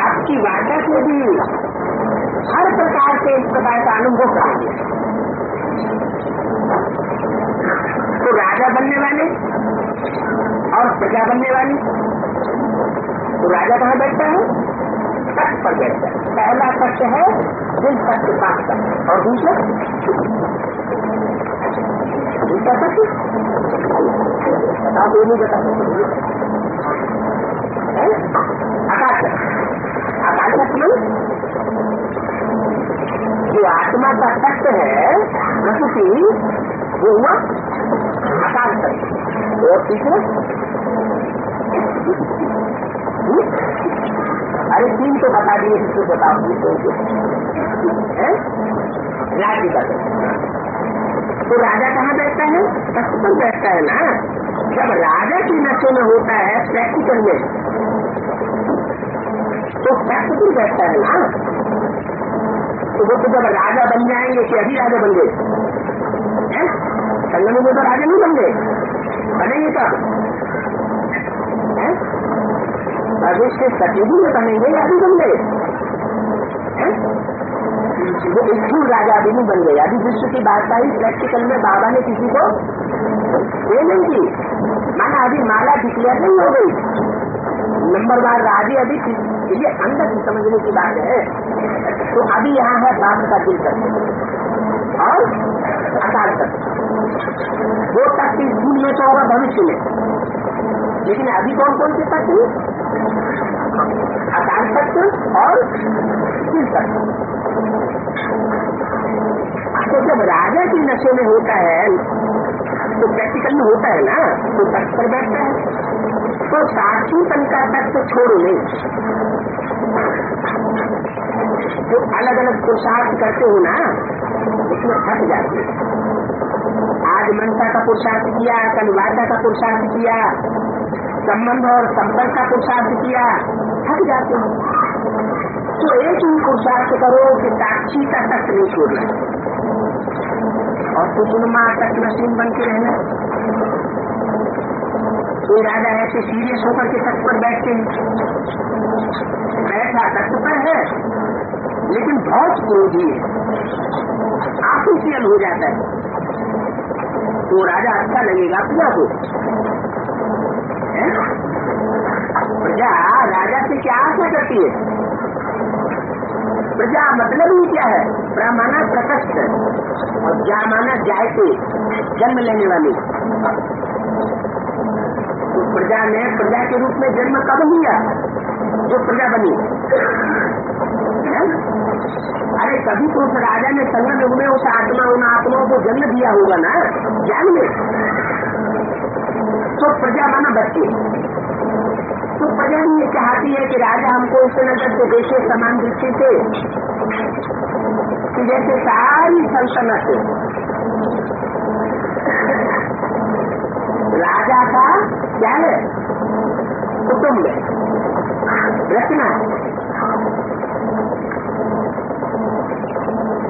आपकी वार्ता से भी हर प्रकार से इस प्रकार का अनुभव करेंगे। तो राजा बनने वाले और प्रजा बनने वाली, तो राजा कहाँ बैठता है? तख्त पर बैठता है। पहला तख्त है दिल तख्त, पाक तख्त, और दूसरा क्या सकते बताओ, ये नहीं बता सकते। आकाश जो आत्मा का तत्व है प्रकृति, वो हुआ आकाश तत्व। और तीसरा अरे तीन तो बता दिए, इसको बताओ। राज्य का तो राजा कहाँ बैठता है? तख्त पर बैठता है ना। जब राजा की नशे में होता है प्रैक्टिकल में, तो तख्त पर बैठता है ना। तो वो तो जब राजा बन जाएंगे कि अभी राजा बन गए, संगम में तो राजा नहीं बन गए, बनेंगे कब? भविष्य सतयुग में बनेंगे या अभी बन गए? वो स्थूल राजा अभी नहीं बन गए। अभी विश्व की बात आई प्रैक्टिकल में बाबा ने किसी को ये नहीं की, माना अभी माला डिक्लेयर नहीं हो गई, नंबरवार राजे अभी, ये अंदर समझने की बात है। तो अभी यहाँ है बाप का दिल तक और अकाल तक, वो तक स्कूल में तो होगा भविष्य में। लेकिन अभी कौन कौन से तक है? अकाल तक और दिल तक। तो जब राजा की नशे में होता है तो प्रैक्टिकल में होता है ना, तो तख्त पर बैठता है। तो साक्षी तन का तख्त छोड़ो नहीं, जो अलग अलग पुरुषार्थ करते हो ना, उसमें थक जाते हो। आज मनसा का पुरुषार्थ किया, कल वाचा का पुरुषार्थ किया, संबंध और संपर्क का पुरुषार्थ किया, थक जाते हो। तो एक ही पुरुषार्थ करो कि साक्षी का तख्त नहीं छोड़ना और कुसुमा तक नसीम बन के रहना। कोई राजा ऐसे सीरियस होकर के तख्त पर बैठते हैं, बैठा तख्त पर है लेकिन बहुत क्रोधी है, आर्टिफिशियल हो जाता है, तो राजा अच्छा लगेगा प्रजा को? प्रजा राजा से क्या आशा करती है? प्रजा मतलब ही क्या है? प्रमाना प्रकट और जा माना जायते, जन्म लेने वाली। तो प्रजा ने प्रजा के रूप में जन्म कब लिया? जो प्रजा बनी। अरे कभी तो उस राजा ने संगम में उस आत्मा उन आत्माओं को जन्म दिया होगा ना, ज्ञान में। तो प्रजा माना बच्चे। तो प्रजा ये चाहती है कि राजा हमको इस नजर से देखे समान दृष्टि से कि जैसे सारी सल्तनत राजा का क्या है? कुटुंब रचना।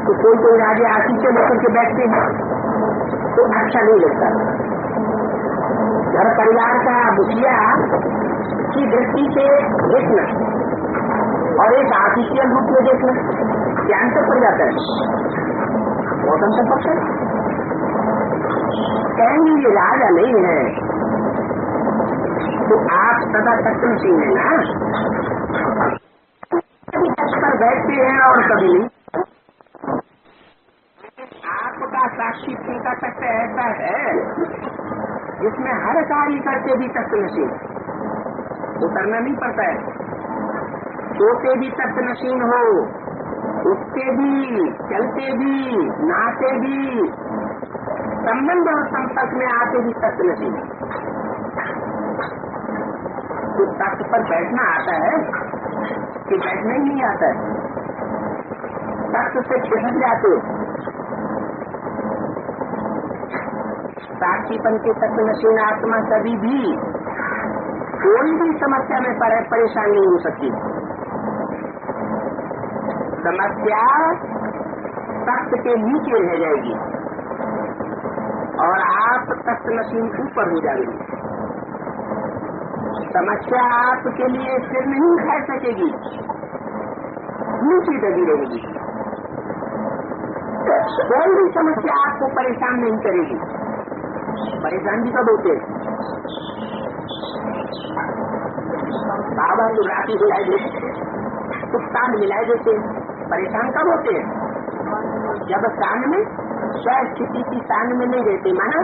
तो कोई राजा आशीष लेकर के बैठते हैं तो अच्छा नहीं लगता। घर परिवार का मुखिया की दृष्टि से देखना और एक आर्टिफिशियल रूप में देखना, क्या अंतर पड़ जाता है? बहुत अंतर पड़ता है। कहेंगे ये राजा नहीं है, तो आप सदा तत्वशील है ना, पर बैठते हैं और कभी नहीं। आपका साक्षी का तत्व ऐसा है जिसमें हर कार्य करके भी तत्वशील उतरना नहीं पड़ता है। सोते भी तत्वशील हो, उठते भी, चलते भी, नहाते भी, संबंध और संपर्क में आते भी तत्वशील। तो तख्त पर बैठना आता है कि बैठना ही नहीं आता है? तख्त से खिसक जाते। साक्षीपन के तत्वशील आत्मा कभी भी कोई भी समस्या में परेशान नहीं हो सकती। समस्या तख्त के नीचे रह जाएगी और आप तत्वशील ऊपर हो जाएंगे। समस्या आपके लिए सिर नहीं उठा सकेगी, नीचे दबी रहेगी। कोई भी समस्या आपको परेशान नहीं करेगी। परेशान भी कब होते? बाबा तो राती हिलाए देते, कुत्ता मिलाए देते। परेशान कब होते हैं? जब कान में स्व स्थिति की स्थान में नहीं रहते, माना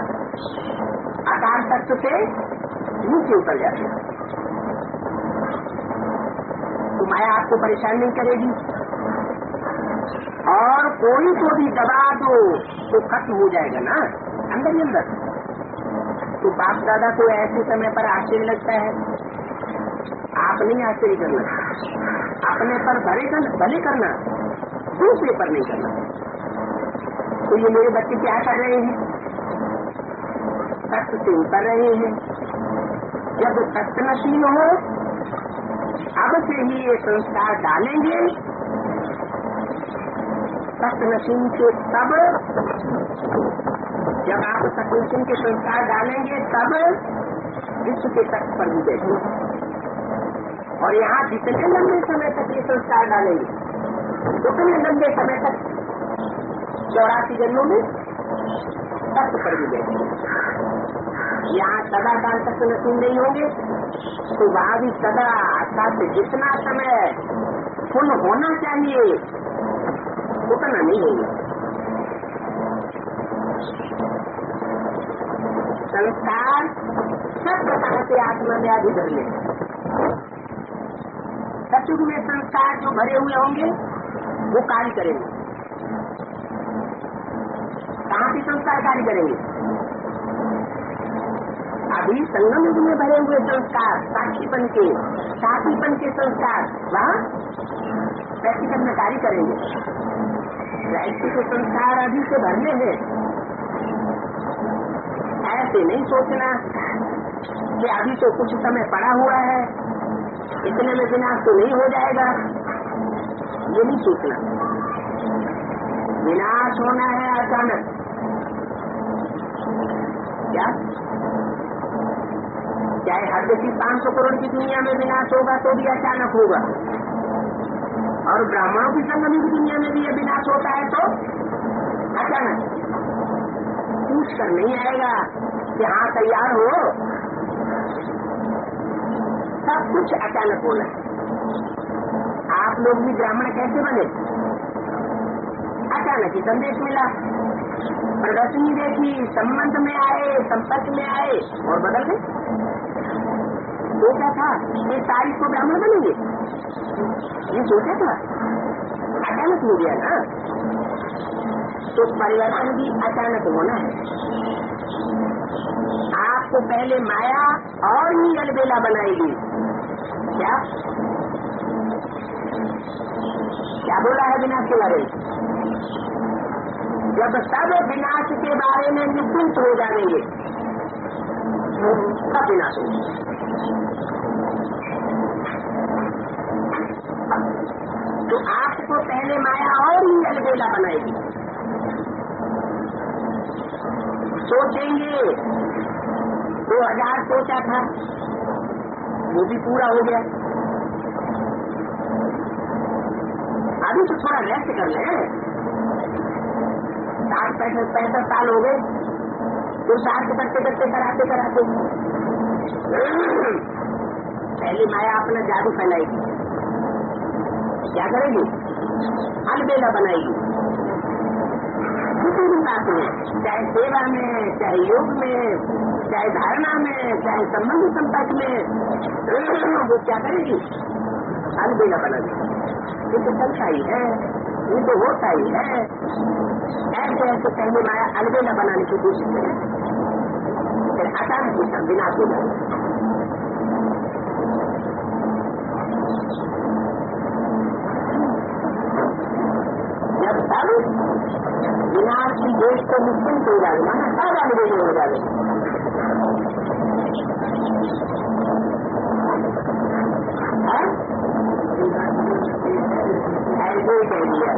आकार तत्व से नीचे उतर जाते, तो माया आपको परेशान नहीं करेगी। और कोई को भी दबा दो तो खत्म हो जाएगा ना अंदर ही अंदर। तो बाप दादा को ऐसे समय पर आश्चर्य लगता है, आप नहीं आश्चर्य करना, अपने पर भले करना, दूसरे पर नहीं करना। तो ये मेरे बच्चे क्या कर रहे हैं, सत्य से उतर रहे हैं। जब सत्य नशीन हो, अब से ही ये संस्कार डालेंगे, सत्य नशीन के तब, जब आप सत्य नशीन के संस्कार डालेंगे तब विश्व के तख्त पर भी बैठेंगे। और यहाँ जितने लंबे समय तक ये संस्कार डालेंगे, उतने लंबे समय तक 84 जन्मों में तख्त पर भी बैठेंगे। यहाँ सदा काल तक नसीब नहीं होंगे, तो वहाँ भी सदा अर्थात जितना समय फुल होना चाहिए उतना नहीं होगा। संस्कार सब प्रकार से आत्मा में आदि भर लें। सतयुग में संस्कार जो भरे हुए होंगे वो कार्य करेंगे। कहाँ से संस्कार कार्य करेंगे? अभी संगम युग में भरे हुए संस्कार, साक्षीपन के, साथीपन के संस्कार वहाँ प्रैक्टिकल में कार्य करेंगे। राष्ट्र के संस्कार अभी से भरने हैं। ऐसे नहीं सोचना कि अभी तो कुछ समय पड़ा हुआ है, इतने में विनाश तो नहीं हो जाएगा, ये नहीं सोचना। विनाश होना है अचानक। क्या चाहे हर किसी 500 करोड़ की दुनिया में विनाश होगा तो भी अचानक होगा, और ब्राह्मणों की संगम की दुनिया में भी ये विनाश होता है तो अचानक। पूछ कर नहीं आएगा कि हाँ तैयार हो, सब कुछ अचानक होना है। आप लोग भी ब्राह्मण कैसे बने? अचानक ही संदेश मिला, प्रदर्शनी देखी, संबंध में आए, संपर्क में आए और बदल गए। वो क्या था, ये तारीख को ब्राह्मण बनेंगे, ये सोचा था, अचानक हो गया ना। तो परिवर्तन भी अचानक होना है। आपको पहले माया और ही अलबेला बनाएगी। क्या क्या बोला है विनाश के बारे में? जब सब विनाश के बारे में निश्चिंत हो जाएंगे सब विनाश होगा। तो आपको पहले माया और ही अलबेला बनाएगी। सोचेंगे 2000 सोचा था, वो भी पूरा हो गया, अभी तो थोड़ा रेस्ट कर लें। 60-65 साल हो गए, तो 60 करते करते कराते कराते पहली माया अपना जादू फैलाएगी। क्या करेगी? अलबेला बनाएगी। किसी भी बात में, चाहे सेवा में, चाहे योग में, चाहे धारणा में, चाहे संबंध संपर्क में, वो क्या करेगी? अलबेला बनाएगी। ये तो चलता ही है, ये तो होता ही है। ऐसे ऐसे पहले माया अलबेला बनाने की कोशिश करें, फिर अचानक ही सब विनाश हो जाए। जब सब विनाश की देश को निश्चिंत हो जाए, माना सब अलबेले हो जाए। ऐसे कह दिया